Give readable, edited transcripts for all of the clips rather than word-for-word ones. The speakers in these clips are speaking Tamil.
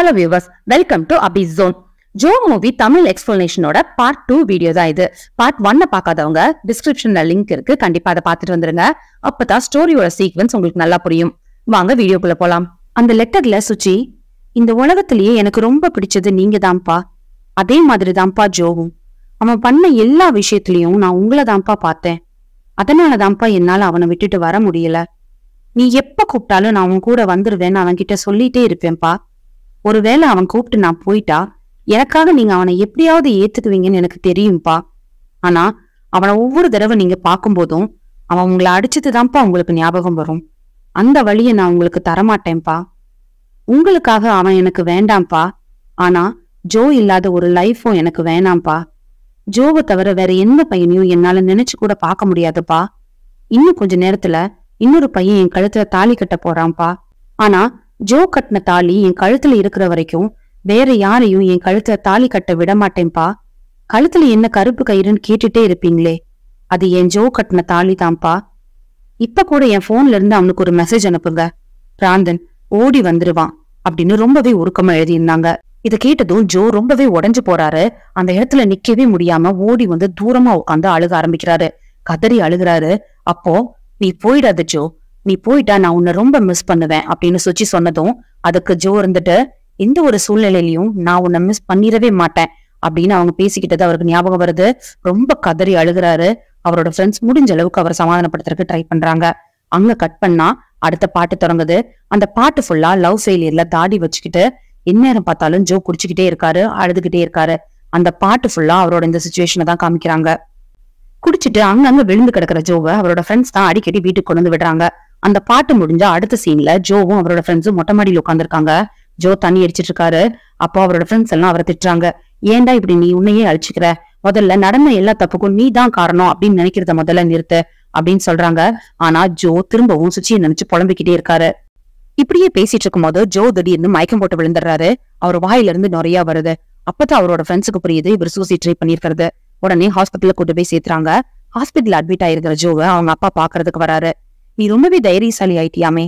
Hello viewers, welcome to Abhi's Zone. Joe movie Tamil எக்ஸ்பிளனேஷனோட பார்ட் 2 வீடியோ தான் இது. பார்ட் 1 பார்க்காதவங்க டிஸ்கிரிப்ஷன்ல லிங்க் இருக்கு, கண்டிப்பா அதை பார்த்துட்டு வந்துருங்க. அப்பதான் ஸ்டோரியோட சீக்வன்ஸ் உங்களுக்கு நல்லா புரியும். வாங்க வீடியோக்குள்ள போலாம். அந்த லெட்டர்ல சுச்சி, இந்த உலகத்திலேயே எனக்கு ரொம்ப பிடிச்சது நீங்க தான்ப்பா, அதே மாதிரி தான்ப்பா ஜோவும். அவன் பண்ண எல்லா விஷயத்திலயும் நான் உங்களை தான்ப்பா பார்த்தேன், அதனாலதான்ப்பா என்னால அவனை விட்டுட்டு வர முடியல. நீ எப்ப கூப்பிட்டாலும் நான் அவன் கூட வந்துருவேன்னு அவன் கிட்ட சொல்லிட்டே இருப்பேன்ப்பா. ஒருவேளை அவன் கூப்பிட்டு நான் போயிட்டா எனக்காக நீங்க அவனை எப்படியாவது ஏத்துக்குவீங்கன்னு எனக்கு தெரியும்பா. ஆனா அவனை ஒவ்வொரு தடவை நீங்க பார்க்கும்போதும் அவன் உங்களை அடிச்சதுதான்ப்பா உங்களுக்கு ஞாபகம் வரும். அந்த வழியை நான் உங்களுக்கு தரமாட்டேன்ப்பா. உங்களுக்காக அவன் எனக்கு வேண்டாம்ப்பா. ஆனா ஜோ இல்லாத ஒரு லைஃபும் எனக்கு வேணாம்ப்பா. ஜோவை தவிர வேற எந்த பையனையும் என்னால நினைச்சு கூட பார்க்க முடியாதுப்பா. இன்னும் கொஞ்ச நேரத்துல இன்னொரு பையன் என் கழுத்துல தாலி கட்ட போறான்ப்பா. ஆனா ஜோ கட்டின தாலி என் கழுத்துல இருக்கிற வரைக்கும் வேற யாரையும் என் கழுத்துல தாலி கட்ட விட மாட்டேன்பா. கழுத்துல என்ன கருப்பு கயிறுன்னு கேட்டுட்டே இருப்பீங்களே, அது என் ஜோ கட்டின தாலி தான்ப்பா. இப்ப கூட என் போன்ல இருந்து அவனுக்கு ஒரு மெசேஜ் அனுப்புங்க, பிராந்தன் ஓடி வந்துருவான் அப்படின்னு ரொம்பவே உருக்கமா எழுதியிருந்தாங்க. இதை கேட்டதும் ஜோ ரொம்பவே உடைஞ்சு போறாரு. அந்த இடத்துல நிக்கவே முடியாம ஓடி வந்து தூரமா உட்காந்து அழுக ஆரம்பிக்கிறாரு, கதறி அழுகிறாரு. அப்போ நீ போயிடாத ஜோ, நீ போயிட்டா நான் உன்னை ரொம்ப மிஸ் பண்ணுவேன் அப்படின்னு சுச்சி சொன்னதும் அதுக்கு ஜோ இருந்துட்டு, எந்த ஒரு சூழ்நிலையிலையும் நான் உன்னை மிஸ் பண்ணிடவே மாட்டேன் அப்படின்னு அவங்க பேசிக்கிட்டது அவருக்கு ஞாபகம் வருது. ரொம்ப கதறி அழுகிறாரு. அவரோட ஃப்ரெண்ட்ஸ் முடிஞ்ச அளவுக்கு அவரை சமாதானப்படுத்துறதுக்கு ட்ரை பண்றாங்க. அங்க கட் பண்ணா அடுத்த பாட்டு தொடங்குது. அந்த பாட்டு ஃபுல்லா லவ் ஃபெயிலியர்ல தாடி வச்சுக்கிட்டு எந்நேரம் பார்த்தாலும் ஜோ குடிச்சுக்கிட்டே இருக்காரு, அழுதுகிட்டே இருக்காரு. அந்த பாட்டு ஃபுல்லா அவரோட இந்த சிச்சுவேஷனை தான் காமிக்கிறாங்க. குடிச்சிட்டு அங்கங்க விழுந்து கிடக்குற ஜோவை அவரோட ஃப்ரெண்ட்ஸ் தான் அடிக்கடி வீட்டுக்கு கொண்டு வந்து விடுறாங்க. அந்த பாட்டு முடிஞ்ச அடுத்த சீன்ல ஜோவும் அவரோட ஃப்ரெண்ட்ஸும் மொட்டை மாடியில் உட்காந்துருக்காங்க. ஜோ தண்ணி அடிச்சிட்டு இருக்காரு. அப்போ அவரோட ஃப்ரெண்ட்ஸ் எல்லாம் அவரை திட்டுறாங்க, ஏன்டா இப்படி நீ உன்னையே அழிச்சுக்கிற, முதல்ல நடந்த எல்லா தப்புக்கும் நீ தான் காரணம் அப்படின்னு நினைக்கிறத முதல்ல நிறுத்து அப்படின்னு சொல்றாங்க. ஆனா ஜோ திரும்பவும் சுச்சியை நினைச்சு புலம்பிக்கிட்டே இருக்காரு. இப்படியே பேசிட்டு இருக்கும் போது ஜோ திடீர்னு மயக்கம் போட்டு விழுந்துடுறாரு. அவர் வாயில இருந்து நிறைய வருது. அப்பதான் அவரோட ஃப்ரெண்ட்ஸுக்கு புரியுது இவர் சூசைட் ட்ரை பண்ணிருக்கிறது. உடனே ஹாஸ்பிட்டல்ல கூட்டு போய் சேர்த்துறாங்க. ஹாஸ்பிட்டல் அட்மிட் ஆயிருக்கிற ஜோவை அவங்க அப்பா பாக்குறதுக்கு வராரு. நீ ரொம்பவே தைரியசாலி ஆயிட்டியாமே,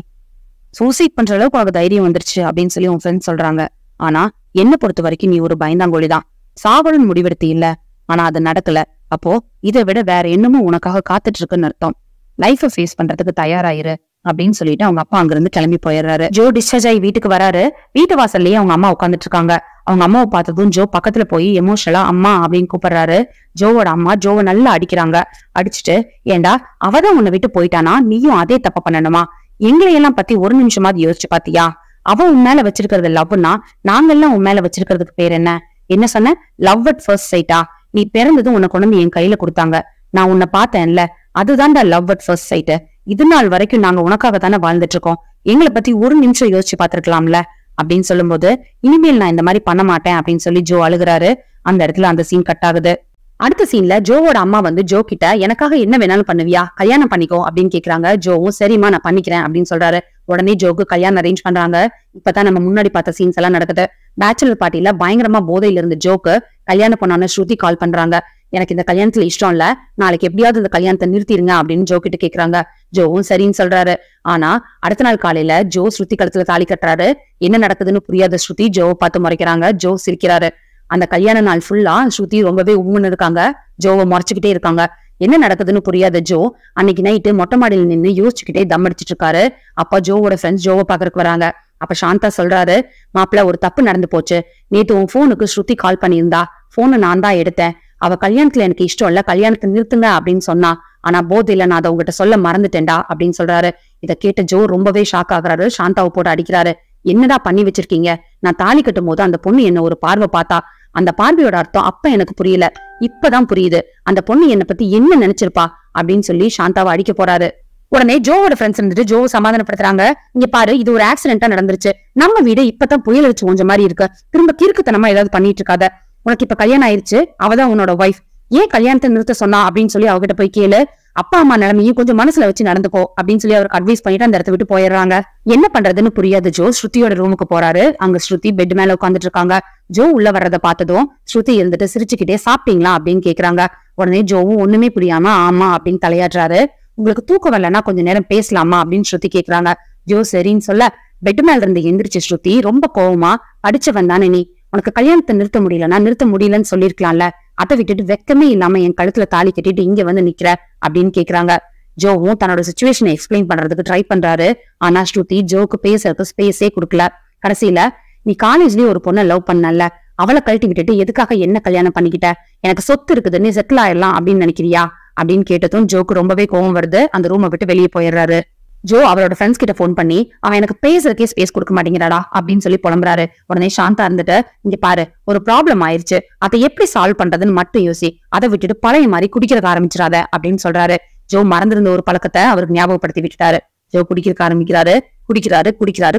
சூசைட் பண்ற அளவுக்கு உனக்கு தைரியம் வந்துருச்சு அப்படின்னு சொல்லி உன் ஃப்ரெண்ட்ஸ் சொல்றாங்க. ஆனா என்ன பொறுத்த வரைக்கும் நீ ஒரு பயந்தாங்கோழிதான். சாவலன்னு முடிவெடுத்து இல்ல, ஆனா அது நடக்கல. அப்போ இதை விட வேற என்னமும் உனக்காக காத்துட்டு இருக்குன்னு அர்த்தம். லைஃபை ஃபேஸ் பண்றதுக்கு தயாராயிரு அப்படின்னு சொல்லிட்டு அவங்க அப்பா அங்கிருந்து கிளம்பி போயிடுறாரு. ஜோ டிஸ்சார்ஜ் ஆகி வீட்டுக்கு வராரு. வீட்டு வாசல்லயே அவங்க அம்மா உட்காந்துட்டு இருக்காங்க. அவங்க அம்மாவை பார்த்ததும் ஜோ பக்கத்துல போய் எமோஷனலா அம்மா அப்படின்னு கூப்பிடுறாரு. ஜோவோட அம்மா ஜோவை நல்லா அடிக்கிறாங்க. அடிச்சுட்டு, ஏண்டா அவதான் உன்னை விட்டு போயிட்டானா, நீயும் அதே தப்ப பண்ணணுமா, எங்களையெல்லாம் பத்தி ஒரு நிமிஷமாவது யோசிச்சு பாத்தியா, அவன் உன் மேல வச்சிருக்கிறது லவ்னா நாங்கெல்லாம் உன் மேல வச்சிருக்கிறதுக்கு பேர் என்ன, என்ன சொன்ன, லவ் அட் ஃபர்ஸ்ட் சைட்டா, நீ பிறந்ததும் உன்னை கொண்டு வந்து என் கையில கொடுத்தாங்க, நான் உன்னை பார்த்தேன்ல, அதுதான்டா லவ் அட் ஃபர்ஸ்ட் சைட்டு. இது நாள் வரைக்கும் நாங்க உனக்காக தானே வாழ்ந்துட்டு இருக்கோம், எங்களை பத்தி ஒரு நிமிஷம் யோசிச்சு பாத்துருக்கலாம்ல அப்படின்னு சொல்லும் போது, இனிமேல் நான் இந்த மாதிரி பண்ண மாட்டேன் அப்படின்னு சொல்லி ஜோ அழுகிறாரு. அந்த இடத்துல அந்த சீன் கட் ஆகுது. அடுத்த சீன்ல ஜோவோட அம்மா வந்து ஜோ கிட்ட, எனக்காக என்ன வேணாலும் பண்ணுவியா, கல்யாணம் பண்ணிக்கோ அப்படின்னு கேக்குறாங்க. ஜோவும் சரிம்மா நான் பண்ணிக்கிறேன் அப்படின்னு சொல்றாரு. உடனே ஜோக்கு கல்யாணம் அரேஞ்ச் பண்றாங்க. இப்பதான் நம்ம முன்னாடி பார்த்த சீன்ஸ் எல்லாம் நடக்குது. பேச்சுலர் பார்ட்டில பயங்கரமா போதையில இருந்து ஜோக்கு கல்யாணம் பண்ணான ஸ்ருதி கால் பண்றாங்க. எனக்கு இந்த கல்யாணத்துல இஷ்டம் இல்ல, நாளைக்கு எப்படியாவது இந்த கல்யாணத்தை நிறுத்திடுங்க அப்படின்னு ஜோ கிட்ட கேக்குறாங்க. ஜோவும் சரின்னு சொல்றாரு. ஆனா அடுத்த நாள் காலையில ஜோ ஸ்ருதி கழுத்துல தாலி கட்டுறாரு. என்ன நடக்குதுன்னு புரியாத ஸ்ருதி ஜோவை பார்த்து முறைக்கிறாங்க. ஜோ சிரிக்கிறாரு. அந்த கல்யாண நாள் ஃபுல்லா ஸ்ருதி ரொம்பவே உம்முன்னு இருக்காங்க. ஜோவை முறைச்சுக்கிட்டே இருக்காங்க. என்ன நடக்குதுன்னு புரியாத ஜோ அன்னைக்கு நைட்டு மொட்டை மாடியில் நின்று யோசிச்சுக்கிட்டே தம் அடிச்சிட்டு இருக்காரு. அப்ப ஜோவோட ஃப்ரெண்ட்ஸ் ஜோவை பாக்குறதுக்கு வராங்க. அப்ப சாந்தா சொல்றாரு, மாப்பிள்ள ஒரு தப்பு நடந்து போச்சு, நேத்து உன் போனுக்கு ஸ்ருதி கால் பண்ணியிருந்தா, போனை நான் தான் எடுத்தேன், அவ கல்யாணத்துல எனக்கு இஷ்டம் இல்ல, கல்யாணத்தை நிறுத்துங்க அப்படின்னு சொன்னா, ஆனா போதையில நான் அதை உங்ககிட்ட சொல்ல மறந்துட்டேன்டா அப்படின்னு சொல்றாரு. இதை கேட்ட ஜோ ரொம்பவே ஷாக் ஆகுறாரு. சாந்தாவை போட்டு அடிக்கிறாரு. என்னடா பண்ணி வச்சிருக்கீங்க, நான் தாலி கட்டும் போது அந்த பொண்ணு என்ன ஒரு பார்வை பார்த்தா, அந்த பார்வையோட அர்த்தம் அப்ப எனக்கு புரியல, இப்பதான் புரியுது, அந்த பொண்ணு என்னை பத்தி என்ன நினைச்சிருப்பா அப்படின்னு சொல்லி சாந்தாவை அடிக்க போறாரு. உடனே ஜோவோட ஃப்ரெண்ட்ஸ் இருந்துட்டு ஜோவை சமாதானப்படுத்துறாங்க. இங்க பாரு, இது ஒரு ஆக்சிடென்டா நடந்துருச்சு, நம்ம வீடு இப்பதான் புயல் அடிச்சு கொஞ்சம் மாதிரி இருக்கு, திரும்ப கிறுக்குத்தனமா ஏதாவது பண்ணிட்டு இருக்காத, உனக்கு இப்ப கல்யாணம் ஆயிருச்சு, அவதான் உன்னோட ஒய்ஃப், ஏன் கல்யாணத்தை நிறுத்த சொன்னா அப்படின்னு சொல்லி அவகிட்ட போய் கேளு, அப்பா அம்மா நிலைமையும் கொஞ்சம் மனசுல வச்சு நடந்துக்கோ அப்படின்னு சொல்லி அவருக்கு அட்வைஸ் பண்ணிட்டு அந்த இடத்த விட்டு போயிடுறாங்க. என்ன பண்றதுன்னு புரியாது ஜோ ஸ்ருதியோட ரூமுக்கு போறாரு. அங்க ஸ்ருதி பெட் மேல உட்காந்துட்டு இருக்காங்க. ஜோ உள்ள வர்றதை பார்த்ததும் ஸ்ருதி இருந்துட்டு சிரிச்சுக்கிட்டே சாப்பிட்டீங்களா அப்படின்னு கேக்குறாங்க. உடனே ஜோவும் ஒண்ணுமே புரியாம ஆமா அப்படின்னு தலையாடுறாரு. உங்களுக்கு தூக்கம் வரலன்னா கொஞ்ச நேரம் பேசலாமா அப்படின்னு ஸ்ருதி கேக்குறாங்க. ஜோ சரின்னு சொல்ல, பெட் மேல இருந்து எந்திரிச்சு ஸ்ருதி ரொம்ப கோவமா, அடிச்சவன் தானே நீ, உனக்கு கல்யாணத்தை நிறுத்த முடியலன்னா நிறுத்த முடியலன்னு சொல்லிருக்கலாம்ல, அதை விட்டுட்டு வெக்கமே இல்லாம என் கழுத்துல தாலி கட்டிட்டு இங்க வந்து நிக்கிற அப்படின்னு கேக்குறாங்க. ஜோவும் தன்னோட சிச்சுவேஷனை எக்ஸ்பிளைன் பண்றதுக்கு ட்ரை பண்றாரு. ஆனா ஸ்ருதி ஜோக்கு பேசுறதுக்கு ஸ்பேஸே கொடுக்கல. கடைசியில, நீ காலேஜ்லயே ஒரு பொண்ணை லவ் பண்ணல, அவளை கழட்டி விட்டுட்டு எதுக்காக என்ன கல்யாணம் பண்ணிக்கிட்ட, எனக்கு சொத்து இருக்குது, நீ செட்டில் ஆயிடலாம் அப்படின்னு நினைக்கிறியா அப்படின்னு கேட்டதும் ஜோக்கு ரொம்பவே கோவம் வருது. அந்த ரூமை விட்டு வெளியே போயிடுறாரு. ஜோ அவரோட ஃப்ரெண்ட்ஸ் கிட்ட போன் பண்ணி, அவன் எனக்கு பேசுறதுக்கே ஸ்பேஸ் கொடுக்க மாட்டேங்கிறாடா அப்படின்னு சொல்லி புலம்புறாரு. உடனே சாந்தா இருந்துட்டு, இங்க பாரு, ஒரு ப்ராப்ளம் ஆயிருச்சு, அதை எப்படி சால்வ் பண்றதுன்னு மட்டும் யோசி, அதை விட்டுட்டு பழைய மாதிரி குடிக்கிறதுக்கு ஆரம்பிச்சிடாத அப்படின்னு சொல்றாரு. ஜோ மறந்திருந்த ஒரு பழக்கத்தை அவருக்கு ஞாபகப்படுத்தி விட்டுட்டாரு. ஜோ குடிக்கிறதுக்கு ஆரம்பிக்கிறாரு.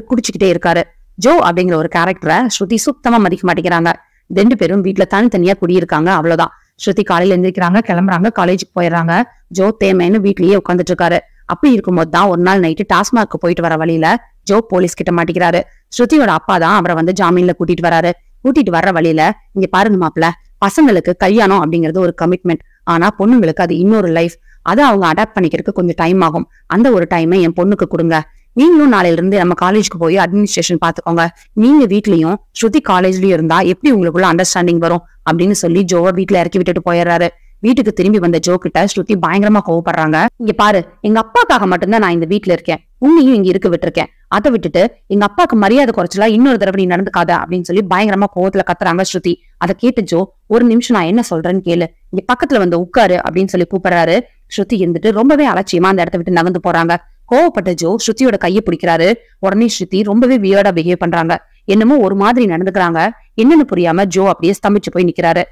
குடிச்சுக்கிட்டே இருக்காரு. ஜோ அப்படிங்கிற ஒரு கேரக்டரை ஸ்ருதி சுத்தமா மதிக்க மாட்டேங்கிறாங்க. 2 பேரும் வீட்டுல தனித்தனியா குடியிருக்காங்க, அவ்வளவுதான். ஸ்ருதி காலையில எந்திரிக்கிறாங்க, கிளம்புறாங்க, காலேஜுக்கு போயிடுறாங்க. ஜோ தேமேன்னு வீட்லயே உட்காந்துட்டு இருக்காரு. அப்படி இருக்கும்போது தான் ஒரு நாள் நைட்டு டாஸ்மாக்கு போயிட்டு வர வழியில ஜோ போலீஸ் கிட்ட மாட்டிக்கிறாரு. ஸ்ருதியோட அப்பா தான் அவரை வந்து ஜாமீன்ல கூட்டிட்டு வராரு. கூட்டிட்டு வர்ற வழியில, இங்க பாருங்க மாப்பிள்ள, பசங்களுக்கு கல்யாணம் அப்படிங்கிறது ஒரு கமிட்மெண்ட், ஆனா பொண்ணுங்களுக்கு அது இன்னொரு லைஃப், அதை அவங்க அடாப்ட் பண்ணிக்கிறதுக்கு கொஞ்சம் டைம் ஆகும். அந்த ஒரு டைமை என் பொண்ணுக்கு கொடுங்க. நீங்களும் நாளையில இருந்து நம்ம காலேஜுக்கு போய் அட்மினிஸ்ட்ரேஷன் பாத்துக்கோங்க. நீங்க வீட்லயும் ஸ்ருதி காலேஜ்லயும் இருந்தா எப்படி உங்களுக்குள்ள அண்டர்ஸ்டாண்டிங் வரும் அப்படின்னு சொல்லி ஜோவை வீட்டுல இறக்கி விட்டுட்டு போயிடுறாரு. வீட்டுக்கு திரும்பி வந்த ஜோ கிட்ட ஸ்ருதி பயங்கரமா கோவப்படுறாங்க. இங்க பாரு, எங்க அப்பாக்காக மட்டும்தான் நான் இந்த வீட்டுல இருக்கேன், உன்னையும் இங்க இருக்க விட்டுருக்கேன், அதை விட்டுட்டு எங்க அப்பாக்கு மரியாதை குறைச்சலா இன்னொரு தடவை நீ நடந்துக்காத அப்படின்னு சொல்லி பயங்கரமா கோவத்துல கத்துறாங்க ஸ்ருதி. அதை கேட்டு ஜோ, ஒரு நிமிஷம் நான் என்ன சொல்றேன்னு கேளு, இங்க பக்கத்துல வந்து உட்காரு அப்படின்னு சொல்லி கூப்பிடுறாரு. ஸ்ருதி இருந்துட்டு ரொம்பவே அலட்சியமா அந்த இடத்த விட்டு நகர்ந்து போறாங்க. கோவப்பட்ட ஜோ ஸ்ருதியோட கையை பிடிக்கிறாரு. உடனே ஸ்ருதி ரொம்பவே வியர்டா பிஹேவ் பண்றாங்க. என்னமோ ஒரு மாதிரி நடந்துக்கிறாங்க. என்னன்னு புரியாம ஜோ அப்படியே ஸ்தம்பிச்சு போய் நிக்கிறாரு.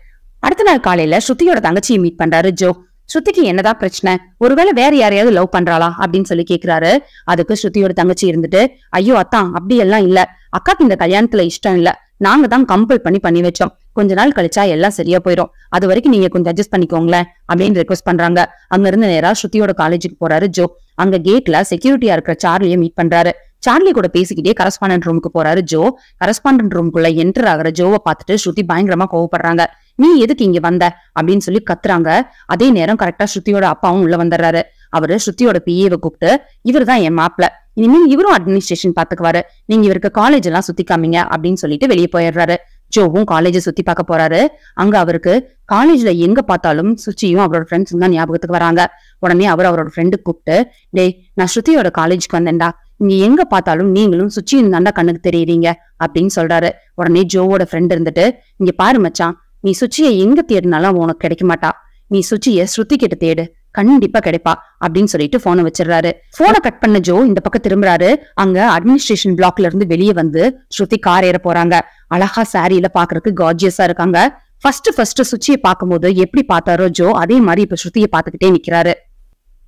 அடுத்த நாள் காலையில ஸ்ருதியோட தங்கச்சியை மீட் பண்றாரு ஜோ. ஸ்ருதிக்கு என்னதான் பிரச்சனை, ஒருவேளை வேற யாரையாவது லவ் பண்றாளா அப்படின்னு சொல்லி கேக்குறாரு. அதுக்கு ஸ்ருதியோட தங்கச்சி இருந்துட்டு, ஐயோ அத்தான், அப்படி எல்லாம் இல்ல, அக்காக்கு இந்த கல்யாணத்துல இஷ்டம் இல்ல, நாங்க தான் கம்பல் பண்ணி வச்சோம், கொஞ்ச நாள் கழிச்சா எல்லாம் சரியா போயிடும், அது வரைக்கும் நீங்க கொஞ்சம் அட்ஜஸ்ட் பண்ணிக்கோங்களேன் அப்படின்னு ரெக்வஸ்ட் பண்றாங்க. அங்க இருந்து நேரா ஸ்ருதியோட காலேஜுக்கு போறாரு ஜோ. அங்க கேட்ல செக்யூரிட்டியா இருக்கிற சார்லியை மீட் பண்றாரு. சார்லி கூட பேசிக்கிட்டே கரஸ்பாண்டன்ட் ரூமுக்கு போறாரு ஜோ. கரஸ்பாண்டன்ட் ரூமுக்குள்ள என்டர் ஆகிற ஜோவை பார்த்துட்டு ஸ்ருதி பயங்கரமா கோவப்படுறாங்க. நீ எதுக்கு இங்க வந்த அப்படின்னு சொல்லி கத்துறாங்க. அதே நேரம் கரெக்டா ஸ்ருதியோட அப்பாவும் உள்ள வந்துடுறாரு. அவரு ஸ்ருதியோட பிஏவை கூப்பிட்டு, இவர் தான் என் மாப்பிள்ள, இனிமேல் இவரும் அட்மினிஸ்ட்ரேஷன் பாத்துக்குவாரு, நீங்க இவருக்கு காலேஜ் எல்லாம் சுத்தி காமிங்க அப்படின்னு சொல்லிட்டு வெளியே போயிடுறாரு. ஜோவும் காலேஜை சுத்தி பார்க்க போறாரு. அங்க அவருக்கு காலேஜ்ல எங்க பார்த்தாலும் சுச்சியும் அவரோட ஃப்ரெண்ட்ஸ் தான் ஞாபகத்துக்கு வராங்க. உடனே அவரோட ஃப்ரெண்டு கூப்பிட்டு, டேய், நான் ஸ்ருதியோட காலேஜுக்கு வந்தேன்டா, இங்க எங்க பார்த்தாலும் நீங்களும் சுச்சியும் தாண்டா கண்ணுக்கு தெரியுறீங்க அப்படின்னு சொல்றாரு. உடனே ஜோவோட ஃப்ரெண்ட் இருந்துட்டு, இங்க பாரு மச்சான், நீ சுச்சியை எங்க தேடினாலும் உனக்கு கிடைக்க மாட்டா, நீ சுச்சிய ஸ்ருதி கிட்ட தேடு, கண்டிப்பா கிடைப்பா அப்படின்னு சொல்லிட்டு போனை வச்சிடறாரு. போனை கட் பண்ண ஜோ இந்த பக்கம் திரும்புறாரு. அங்க அட்மினிஸ்ட்ரேஷன் பிளாக்ல இருந்து வெளியே வந்து ஸ்ருதி கார் ஏற போறாங்க. அழகா சாரியில பாக்குறதுக்கு கார்ஜியஸா இருக்காங்க. ஃபர்ஸ்ட் சுச்சியை பார்க்கும்போது எப்படி பார்த்தாரோ ஜோ, அதே மாதிரி இப்ப ஸ்ருதியை பார்த்துக்கிட்டே நிக்கிறாரு.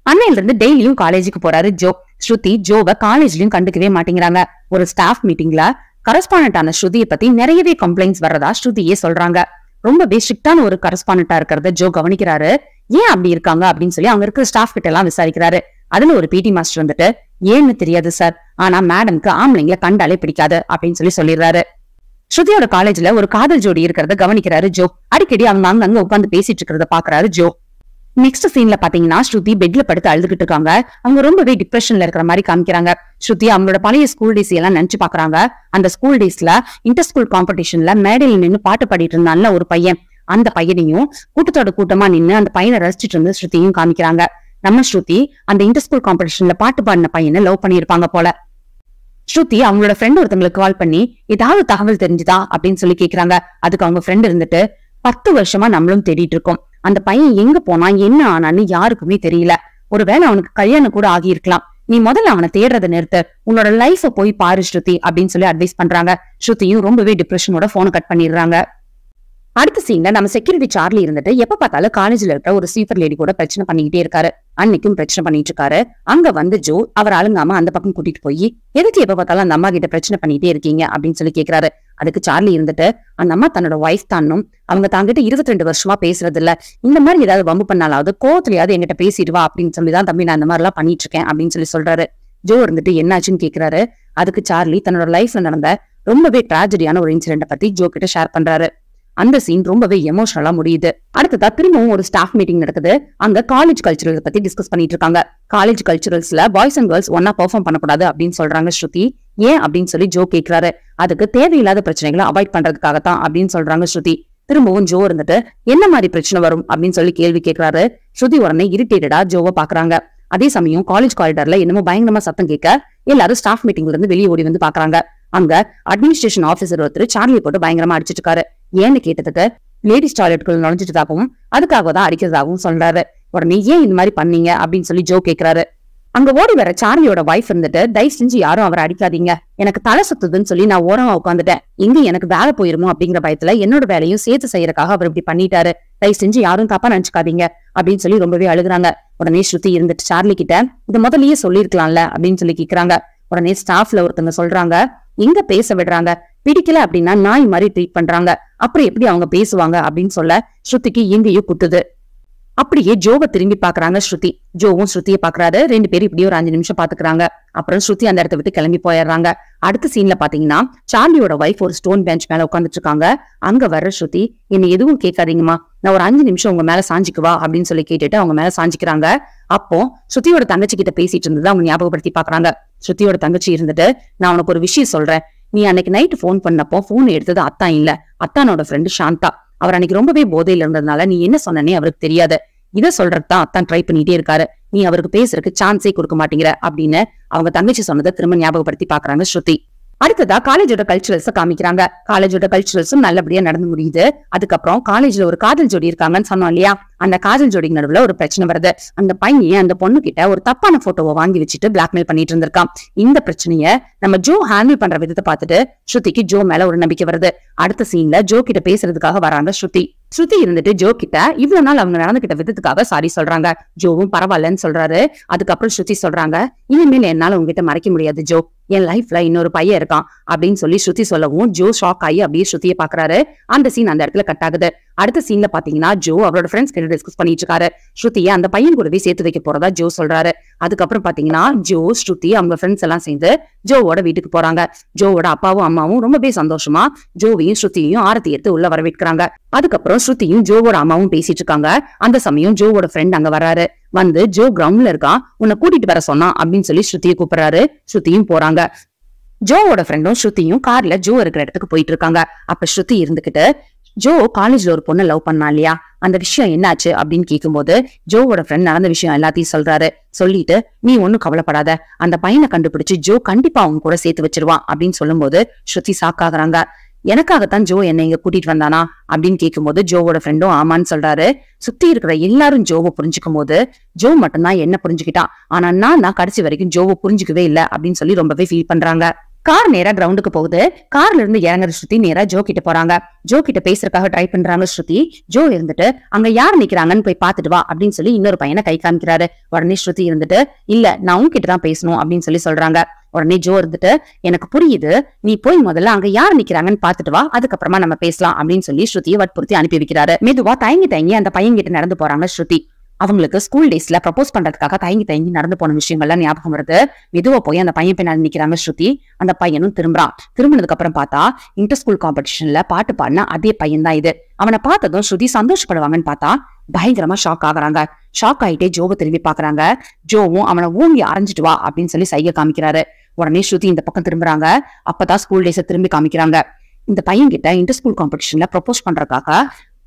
அன்னையில இருந்து டெய்லியும் காலேஜுக்கு போறாரு ஜோ. ஸ்ருதி ஜோவை காலேஜ்லயும் கண்டுக்கவே மாட்டேங்கிறாங்க. ஒரு ஸ்டாஃப் மீட்டிங்ல கரஸ்பாண்டன்ட் ஆன ஸ்ருதியை பத்தி நிறையவே கம்ப்ளைண்ட்ஸ் வர்றதா ஸ்ருதியே சொல்றாங்க. ரொம்பவே ஸ்ட்ரிக்டான ஒரு கரஸ்பாண்டன்டா இருக்கிறத ஜோ கவனிக்கிறாரு. ஏன் அப்படி இருக்காங்க அப்படின்னு சொல்லி அவங்க இருக்கிற ஸ்டாஃப் கிட்ட எல்லாம் விசாரிக்கிறாரு. அதுல ஒரு பிடி மாஸ்டர் வந்துட்டு, ஏன்னு தெரியாது சார், ஆனா மேடம்க்கு ஆம்பளைங்களை கண்டாலே பிடிக்காது அப்படின்னு சொல்லிடுறாரு. ஸ்ருதியோட காலேஜ்ல ஒரு காதல் ஜோடி இருக்கிறத கவனிக்கிறாரு ஜோ. அடிக்கடி அவங்க அங்க உட்காந்து பேசிட்டு இருக்கிறத பாக்குறாரு ஜோ. நெக்ஸ்ட் சீன்ல பாத்தீங்கன்னா ஸ்ருதி பெட்ல படுத்து அழுதுகிட்டு இருக்காங்க. அவங்க ரொம்பவே டிப்ரெஷன்ல இருக்கிற மாதிரி காமிக்கிறாங்க. ஸ்ருதி அவங்களோட பழைய ஸ்கூல் டேஸ் எல்லாம் நினைச்சு பாக்குறாங்க. அந்த ஸ்கூல் டேஸ்ல இன்டர் ஸ்கூல் காம்படிஷன்ல மேடையில நின்னு பாட்டு பாடிட்டு இருந்தான்ல ஒரு பையன், அந்த பையனையும் கூட்டத்தோட கூட்டமா நின்னு அந்த பையனை ரசிச்சுட்டு இருந்து ஸ்ருதியும் காமிக்கிறாங்க. நம்ம ஸ்ருதி அந்த இன்டர் ஸ்கூல் காம்படிஷன்ல பாட்டு பாடின பையனை லவ் பண்ணிருப்பாங்க போல. ஸ்ருதி அவங்களோட ஃப்ரெண்ட் ஒருத்தங்களுக்கு கால் பண்ணி ஏதாவது தகவல் தெரிஞ்சுதா அப்படின்னு சொல்லி கேக்குறாங்க. அதுக்கு அவங்க ஃப்ரெண்ட் இருந்துட்டு, 10 வருஷமா நம்மளும் தேடிட்டு இருக்கோம், அந்த பையன் எங்க போனா என்ன ஆனான்னு யாருக்குமே தெரியல, ஒருவேளை அவனுக்கு கல்யாணம் கூட ஆகியிருக்கலாம், நீ முதல்ல அவனை தேடுறதை நிறுத்து, உன்னோட லைஃப போய் பாரு ஸ்ருதி அப்படின்னு சொல்லி அட்வைஸ் பண்றாங்க. ஸ்ருதியும் ரொம்பவே டிப்ரெஷனோட போனை கட் பண்ணிடுறாங்க. அடுத்த சீன்ல நம்ம செக்யூரிட்டி சார்லி இருந்துட்டு எப்ப பார்த்தாலும் காலேஜ்ல இருக்கிற ஒரு சீப்பர் லேடி கூட பிரச்சனை பண்ணிக்கிட்டே இருக்காரு. அன்னைக்கும் பிரச்சனை பண்ணிட்டு இருக்காரு. அங்க வந்து ஜோ அவர் அழுங்காம அந்த பக்கம் கூட்டிட்டு போய், எதுக்கு எப்ப பார்த்தாலும் அந்த அம்மா கிட்ட பிரச்சனை பண்ணிட்டே இருக்கீங்க அப்படின்னு சொல்லி கேக்குறாரு. அதுக்கு சார்லி இருந்துட்டு, அந்த அம்மா தன்னோட ஒய்ஃப் தானும் அவங்க தாங்கிட்ட 22 வருஷமா பேசுறது இல்ல, இந்த மாதிரி ஏதாவது வம்பு பண்ணாலாவது கோவத்திலேயாவது என்கிட்ட பேசிடுவா அப்படின்னு சொல்லிதான் தம்பி நான் இந்த மாதிரி எல்லாம் பண்ணிட்டு இருக்கேன் அப்படின்னு சொல்றாரு. ஜோ இருந்துட்டு என்னாச்சுன்னு கேக்குறாரு. அதுக்கு சார்லி தன்னோட லைஃப்ல நடந்த ரொம்பவே டிராஜடியான ஒரு இன்சிடென்ட பத்தி ஜோ கிட்ட ஷேர் பண்றாரு. அந்த சீன் ரொம்பவே எமோஷனலா முடியுது. அடுத்ததா திரும்பவும் ஒரு ஸ்டாஃப் மீட்டிங் நடக்குது. அங்க காலேஜ் கல்ச்சுரல் பத்தி டிஸ்கஸ் பண்ணிட்டு இருக்காங்க. காலேஜ் கல்ச்சுரல்ஸ்ல பாய்ஸ் அண்ட் கேர்ள்ஸ் ஒன்னா பெர்ஃபார்ம் பண்ணக்கூடாது அப்படின்னு சொல்றாங்க ஸ்ருதி. ஏன் அப்படின்னு சொல்லி ஜோ கேக்குறாரு. அதுக்கு தேவையில்லாத பிரச்சனைகளை அவாய்ட் பண்றதுக்காகத்தான் அப்படின்னு சொல்றாங்க ஸ்ருதி. திரும்பவும் ஜோ இருந்துட்டு என்ன மாதிரி பிரச்சனை வரும் அப்படின்னு சொல்லி கேள்வி கேட்கிறாரு. ஸ்ருதி உடனே இரிட்டேட்டடா ஜோவை பாக்குறாங்க. அதே சமயம் காலேஜ் காரிடார்ல என்னமோ பயங்கரமா சத்தம் கேட்க எல்லாரும் ஸ்டாஃப் மீட்டிங்ல இருந்து வெளியே ஓடி வந்து பாக்குறாங்க. அங்க அட்மினிஸ்ட்ரேஷன் ஆபீசர் ஒருத்தர் சார்லியை போட்டு பயங்கரமா அடிச்சிட்டு இருக்காரு. ஏன்னு கேட்டதுக்கு லேடிஸ் டாய்லெட்குள்ள நுழைஞ்சிட்டதாகவும் அதுக்காக தான் அடிக்கிறதாகவும் சொல்றாரு. உடனே ஏன் இந்த மாதிரி பண்ணீங்க அப்படின்னு சொல்லி ஜோ கேக்குறாரு. அங்க ஓடி வர சார்லியோட வைஃப் இருந்துட்டு தயவு செஞ்சு யாரும் அவரை அடிக்காதீங்க, எனக்கு தலை சுத்துதுன்னு சொல்லி நான் ஓரமா உட்காந்துட்டேன், இங்க எனக்கு வேலை போயிருமோ அப்படிங்கிற பயத்துல என்னோட வேலையும் சேர்த்து செய்யறதுக்காக அவர் இப்படி பண்ணிட்டாரு, தயவு செஞ்சு யாரும் தப்பா நினைச்சுக்காதீங்க அப்படின்னு சொல்லி ரொம்பவே அழுகுறாங்க. உடனே ஸ்ருதி இருந்துட்டு சார்லி கிட்ட இத முதல்லயே சொல்லிருக்கலாம்ல அப்படின்னு சொல்லி கேக்குறாங்க. உடனே ஸ்டாஃப்ல ஒருத்தங்க சொல்றாங்க, எங்க பேச விடுறாங்க, பிடிக்கல அப்படின்னா நாய் மாதிரி ட்ரீட் பண்றாங்க, அப்புறம் எப்படி அவங்க பேசுவாங்க அப்படின்னு சொல்ல ஸ்ருதிக்கு எங்கேயோ குத்துது. அப்படியே ஜோவை திரும்பி பாக்குறாங்க ஸ்ருதி. ஜோவும் ஸ்ருதியை பாக்குறாரு. 2 பேரும் இப்படியே ஒரு 5 நிமிஷம் பாத்துக்கிறாங்க. அப்புறம் ஸ்ருதி அந்த இடத்த விட்டு கிளம்பி போயிடுறாங்க. அடுத்த சீன்ல பாத்தீங்கன்னா சார்லியோட வைஃப் ஒரு ஸ்டோன் பெஞ்ச் மேல உட்காந்துட்டு இருக்காங்க. அங்க வர்ற ஸ்ருதி, என்ன எதுவும் கேட்காதீங்கம்மா, நான் ஒரு 5 நிமிஷம் உங்க மேல சாஞ்சிக்குவா அப்படின்னு சொல்லி கேட்டுட்டு அவங்க மேல சாஞ்சிக்கிறாங்க. அப்போ ஸ்ருதியோட தங்கச்சி கிட்ட பேசிட்டு இருந்தது அவங்க ஞாபகப்படுத்தி பாக்குறாங்க. ஸ்ருதியோட தங்கச்சி இருந்துட்டு, நான் உனக்கு ஒரு விஷயம் சொல்றேன், நீ அன்னைக்கு நைட்டு போன் பண்ணப்போ போன் எடுத்தது அத்தான் இல்ல, அத்தானோட ஃப்ரெண்டு சாந்தா. அவர் அன்னைக்கு ரொம்பவே போதையில இருந்ததுனால நீ என்ன சொன்னனே அவருக்கு தெரியாது, இதை சொல்றதுதான் அத்தான் ட்ரை பண்ணிட்டே இருக்காரு, நீ அவருக்கு பேசுறதுக்கு சான்ஸே கொடுக்க மாட்டேங்கிற அப்படின்னு அவங்க தங்கச்சி சொன்னதை திரும்ப ஞாபகப்படுத்தி பாக்குறாங்க ஸ்ருதி. அடுத்ததா காலேஜோட கல்ச்சுரல்ஸ் காமிக்கிறாங்க. காலேஜோட கல்ச்சுரல்ஸும் நல்லபடியா நடந்து முடியுது. அதுக்கப்புறம் காலேஜ்ல ஒரு காதல் ஜோடி இருக்காங்கன்னு சொன்னோம் இல்லையா, அந்த காதல் ஜோடிக்கு நடுவுல ஒரு பிரச்சனை வருது. அந்த பையன் அந்த பொண்ணு கிட்ட ஒரு தப்பான போட்டோவை வாங்கி வச்சுட்டு பிளாக்மெயில் பண்ணிட்டு இருந்திருக்கான். இந்த பிரச்சனைய நம்ம ஜோ ஹேண்டில் பண்ற விதத்தை பார்த்துட்டு ஸ்ருதிக்கு ஜோ மேல ஒரு நம்பிக்கை வருது. அடுத்த சீன்ல ஜோ கிட்ட பேசுறதுக்காக வராங்க ஸ்ருதி. ஸ்ருதி இருந்துட்டு ஜோ கிட்ட இவ்வளவு நாள் அவங்க நடந்துகிட்ட விதத்துக்காக சாரி சொல்றாங்க. ஜோவும் பரவாயில்லன்னு சொல்றாரு. அதுக்கப்புறம் ஸ்ருதி சொல்றாங்க, இனிமேல் என்னால உங்ககிட்ட மறைக்க முடியாது ஜோ, என் லைஃப்ல இன்னொரு பையன் இருக்கான் அப்படின்னு சொல்லி ஸ்ருதி சொல்லவும் ஜோ ஷாக் ஆகி அப்படியே ஸ்ருதியை பாக்குறாரு. அந்த சீன் அந்த இடத்துல கட் ஆகுது. அடுத்த சீன்ல பாத்தீங்கன்னா ஜோ அவரோட ஃப்ரெண்ட்ஸ் கிட்ட டிஸ்கஸ் பண்ணிட்டு இருக்காரு. ஸ்ருதியை அந்த பையன் கூடவே சேர்த்து வைக்க போறதா ஜோ சொல்றாரு. அதுக்கப்புறம் பாத்தீங்கன்னா ஜோ, ஸ்ருதி அவங்க ஃப்ரெண்ட்ஸ் எல்லாம் சேர்ந்து ஜோவோட வீட்டுக்கு போறாங்க. ஜோவோட அப்பாவும் அம்மாவும் ரொம்பவே சந்தோஷமா ஜோவையும் ஸ்ருதியையும் ஆரத்தி எடுத்து உள்ள வரவேற்கிறாங்க. அதுக்கப்புறம் ஸ்ருதியும் ஜோவோட அம்மாவும் பேசிட்டு இருக்காங்க. அந்த சமயம் ஜோவோட ஃப்ரெண்ட் அங்க வராரு. வந்து ஜோ கிரவுண்ட்ல இருக்கான், உன்னை கூட்டிட்டு வர சொன்னா அப்படின்னு சொல்லி ஸ்ருதியை கூப்பிடுறாரு. ஸ்ருதியும் போறாங்க. ஜோவோட ஃப்ரெண்டும் ஸ்ருதியும் கார்ல ஜோ இருக்கிற இடத்துக்கு போயிட்டு இருக்காங்க. அப்ப ஸ்ருதி இருந்துகிட்டு, ஜோ காலேஜ்ல ஒரு பொண்ணை லவ் பண்ணா இல்லையா, அந்த விஷயம் என்னாச்சு அப்படின்னு கேட்கும்போது ஜோவோட ஃப்ரெண்ட் நடந்த விஷயம் எல்லாத்தையும் சொல்றாரு. சொல்லிட்டு, நீ ஒன்னும் கவலைப்படாத, அந்த பையனை கண்டுபிடிச்சு ஜோ கண்டிப்பா அவங்க கூட சேர்த்து வச்சிருவான் அப்படின்னு சொல்லும் போது ஸ்ருதி சாக்காகிறாங்க. எனக்காகத்தான் ஜோ என்னை இங்க கூட்டிட்டு வந்தானா அப்படின்னு கேட்கும்போது ஜோவோட ஃப்ரெண்டும் ஆமான்னு சொல்றாரு. சுத்தி இருக்கிற எல்லாரும் ஜோவை புரிஞ்சுக்கும் போது ஜோ மட்டும்தான் என்ன புரிஞ்சுக்கிட்டான், ஆனா நான் கடைசி வரைக்கும் ஜோவை புரிஞ்சுக்கவே இல்லை அப்படின்னு சொல்லி ரொம்பவே ஃபீல் பண்றாங்க. கார் நேரா கிரவுண்டுக்கு போகுது. கார்ல இருந்து இறங்குற ஸ்ருதி நேரா ஜோ கிட்ட போறாங்க. ஜோ கிட்ட பேசுறதுக்காக ட்ரை பண்றாங்க ஸ்ருதி. ஜோ இருந்துட்டு, அங்க யார் நிக்கிறாங்கன்னு போய் பாத்துட்டு வா அப்படின்னு சொல்லி இன்னொரு பையனை கை காமிக்கிறாரு. உடனே ஸ்ருதி இருந்துட்டு, இல்ல நான் உன்கிட்ட தான் பேசணும் அப்படின்னு சொல்லி சொல்றாங்க. உடனே ஜோ இருந்துட்டு, எனக்கு புரியுது, நீ போய் முதல்ல அங்க யார் நிக்கிறாங்கன்னு பாத்துட்டு வா, அதுக்கப்புறமா நம்ம பேசலாம் அப்படின்னு சொல்லி ஸ்ருதியை வற்புறுத்தி அனுப்பி வைக்கிறாரு. மெதுவா தயங்கி அந்த பையன் கிட்ட நடந்து போறாங்க ஸ்ருதி. அவங்களுக்கு ஸ்கூல் டேஸ்ல ப்ரப்போஸ் பண்றதுக்காக தயங்கி நடந்து போன விஷயங்கள்லாம் ஞாபகம் வருது. மெதுவா போய் அந்த பையன் பின்னாடி நிக்கிறாங்க ஸ்ருதி. அந்த பையனும் திரும்புறான். திரும்பினதுக்கு அப்புறம் பார்த்தா இன்டர் ஸ்கூல் காம்படிஷன்ல பாட்டு பாடின அதே பையன் தான் இது. அவனை பார்த்ததும் ஸ்ருதி சந்தோஷப்படுவாங்கன்னு பார்த்தா பயங்கரமா ஷாக் ஆகுறாங்க. ஷாக் ஆயிட்டே ஜோவை திரும்பி பாக்குறாங்க. ஜோவும் அவனை ஊங்கி அரைஞ்சிட்டு வா அப்படின்னு சொல்லி சைகை காமிக்கிறாரு. உடனே ஸ்ருதி இந்த பக்கம் திரும்புறாங்க. அப்பதான் ஸ்கூல் டேஸை திரும்பி காமிக்கிறாங்க. இந்த பையன் கிட்ட இன்டர் ஸ்கூல் காம்படிஷன்ல ப்ரப்போஸ் பண்றதுக்காக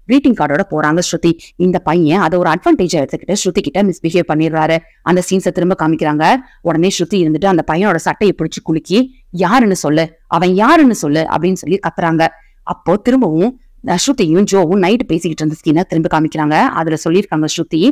கிரீட்டிங் கார்டோட போறாங்க ஸ்ருதி. இந்த பையன் அதை ஒரு அட்வான்டேஜா எடுத்துக்கிட்டு ஸ்ருதி கிட்ட மிஸ்பிஹேவ் பண்ணிடுறாரு. அந்த சீன்ஸை திரும்ப காமிக்கிறாங்க. உடனே ஸ்ருதி இருந்துட்டு அந்த பையனோட சட்டையை பிடிச்சு குலுக்கி, யாருன்னு சொல்லு, அவன் யாருன்னு சொல்லு அப்படின்னு சொல்லி கத்துறாங்க. அப்போ திரும்பவும் ஸ்ருதியும் ஜோவும் நைட்டு பேசிக்கிட்டு இருந்த சீனை திரும்ப காமிக்கிறாங்க. அதுல சொல்லியிருக்காங்க ஸ்ருதி,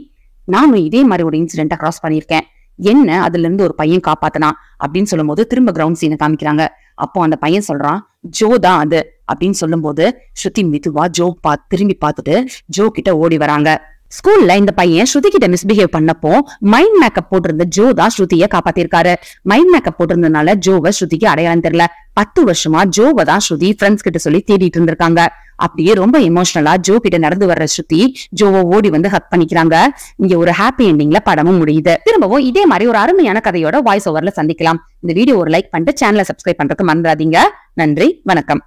நானும் இதே மாதிரி ஒரு இன்சிடென்ட்டை கிராஸ் பண்ணியிருக்கேன், என்ன அதுல இருந்து ஒரு பையன் காப்பாத்தனா அப்படின்னு சொல்லும் போது திரும்ப கிரவுண்ட் சீனை காமிக்கிறாங்க. அப்போ அந்த பையன் சொல்றான், ஜோ தான் அது அப்படின்னு சொல்லும் போது ஸ்ருதி மெதுவா ஜோ திரும்பி பார்த்துட்டு ஜோ கிட்ட ஓடி வராங்க. ஸ்கூல்ல இந்த பையன் ஸ்ருதி கிட்ட மிஸ்பிஹேவ் பண்ணப்போ மைண்ட் மேக்கப் போட்டிருந்த ஜோ தான் ஸ்ருதியை காப்பாத்திருக்காரு. மைண்ட் மேக்கப் போட்டிருந்ததுனால ஜோவை ஸ்ருதிக்கு அடையாளம் தெரியல. 10 வருஷமா ஜோவை தான் ஸ்ருதி ஃப்ரெண்ட்ஸ் கிட்ட சொல்லி தேடிட்டு இருந்திருக்காங்க. அப்படியே ரொம்ப எமோஷனலா ஜோ கிட்ட நடந்து வர்ற ஸ்ருதி ஜோவை ஓடி வந்து ஹக் பண்ணிக்கிறாங்க. இங்க ஒரு ஹாப்பி எண்டிங்ல படமும் முடியுது. திரும்பவும் இதே மாதிரி ஒரு அருமையான கதையோட வாய்ஸ் ஓவர்ல சந்திக்கலாம். இந்த வீடியோ ஒரு லைக் பண்ணிட்டு சேனலை சப்ஸ்கிரைப் பண்றதுக்கு மறந்துடாதீங்க. நன்றி, வணக்கம்.